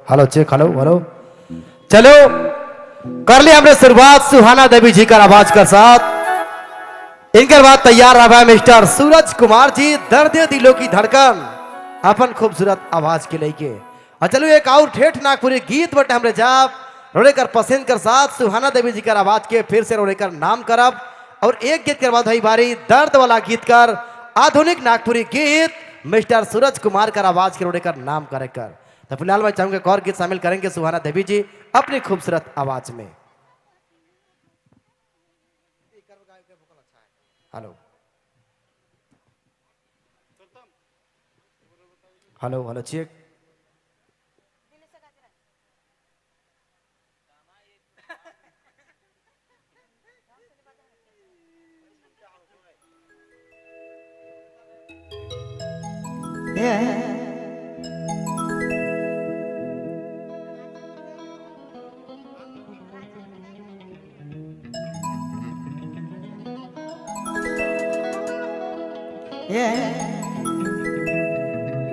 Hello check, hello hello. चलो कर लिया हमने शुरुआत सुहाना देवी जी का आवाज के साथ। इनके बाद तैयार रहा मिस्टर सूरज कुमार जी, दर्द दिलों की धड़कन अपन खूबसूरत आवाज के लेके। और चलो एक और ठेठ नागपुरी गीत बटे हमरे जाप रोड़े कर पसंद कर साथ सुहाना देवी जी का आवाज के फिर से रोड़े कर नाम करब। और एक गीत के बाद भाई बारी दर्द वाला गीत कर आधुनिक नागपुरी गीत मिस्टर सूरज कुमार का आवाज के रोड़े कर नाम करे कर। तो फिलहाल मैं चाहूंगा एक और गीत शामिल करेंगे सुहाना देवी जी अपनी खूबसूरत आवाज में। Hello hello hello check.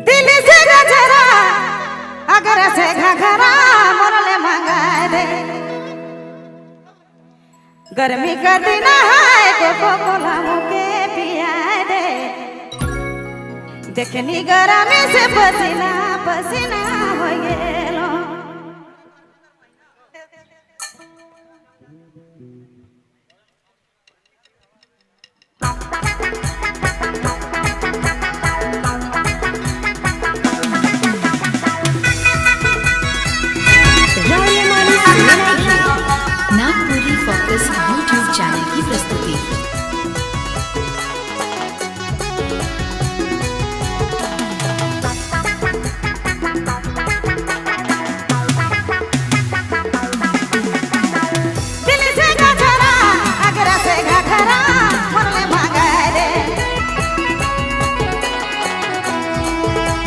दिल से गजरा अगर से घघरा मोरले मंगा दे। गर्मी का दिन है कोको कोला मुके पिया दे। देखनी गरमी से पसीना पसीना हो गेलो। नागपुरी फोकस यूट्यूब चैनल की प्रस्तुति। दिल से गजरा अगर से घघरा मोरले मंगा दे।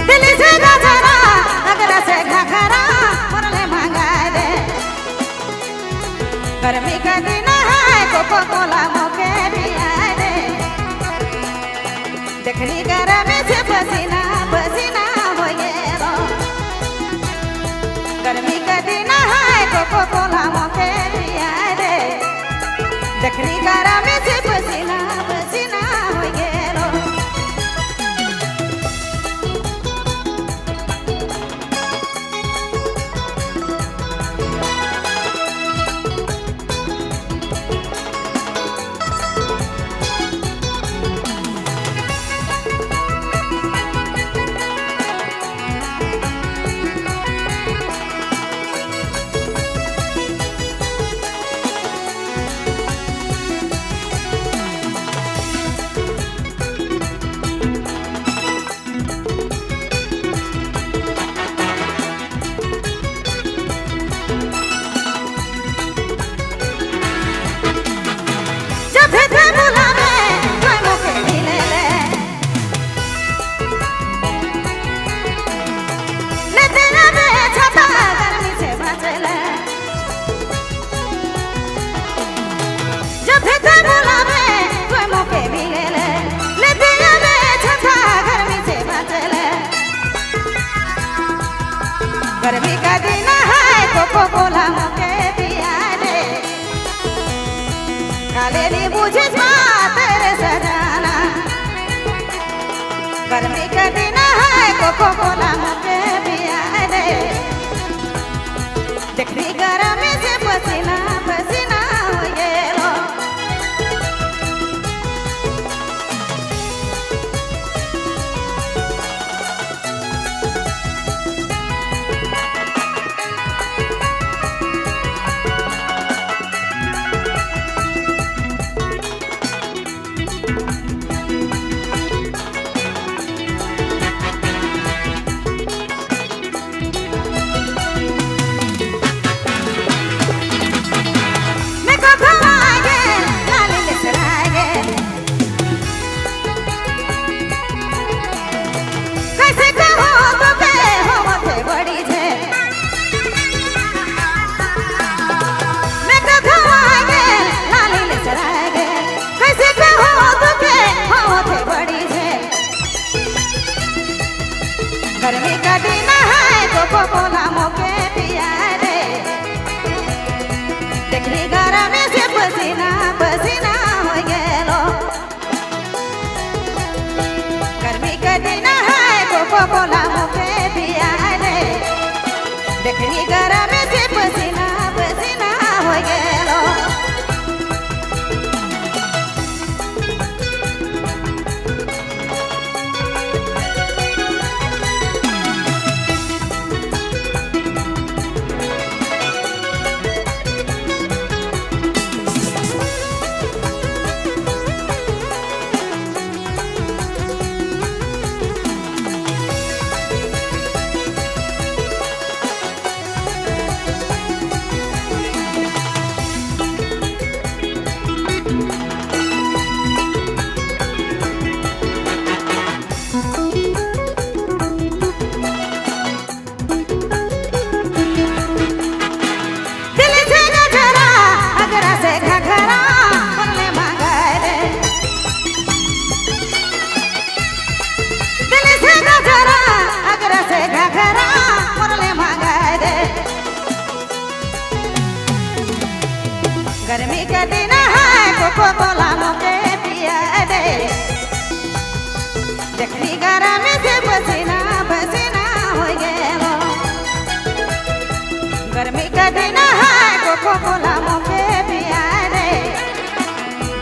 दिल से गजरा अगर से घघरा मोरले मंगा दे। गर्मी का दिन है कोको कोला मुके पिया दे। देखनी गरमी से पसीना पसीना हो गेलो। गर्मी का दिन है कोको कोला मुके पिया दे। देखनी गरमी से पसीना पसीना हो गेलो। जब भी बुलावे दोनों के मिले ले तेरा में छपा गर्मी से बचले। जब भी बुलावे दोनों के मिले ले तेरा में छपा गर्मी से बचले। गर्मी का दिन है कोको कोला मुके पिया दे। काले नी बुझे तेरे सजाना। गर्मी का दिन है कोको कोला मुके पिया दे। देखनी गरमी से पसीना पसीना हो गेलो। कोकोला मोके पिया दे देखनी गरमी से पसीना पसीना हो गेलो गर्मी का दिन है कोकोला मोके पिया दे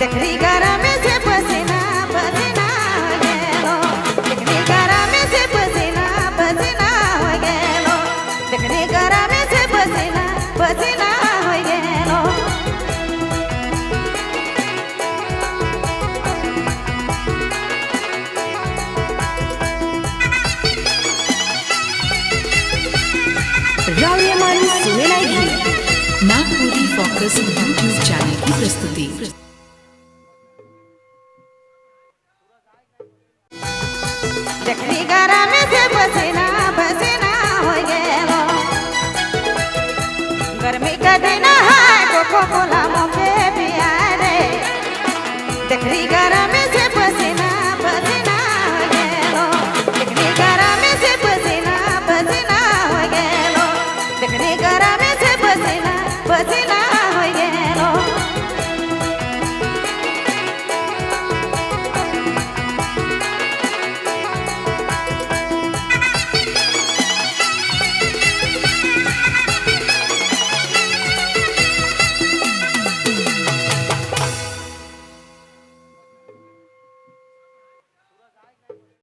देखनी गरमी से पसीना पसीना हो गेलो देखनी गरमी से पसीना पसीना हो गेलो देखनी गरमी से पसीना पसीना हो गेलो रावयामानी सुनेलागी नागपुरी फोकस यूट्यूब चैनल की प्रस्तुति। देखनी गरमी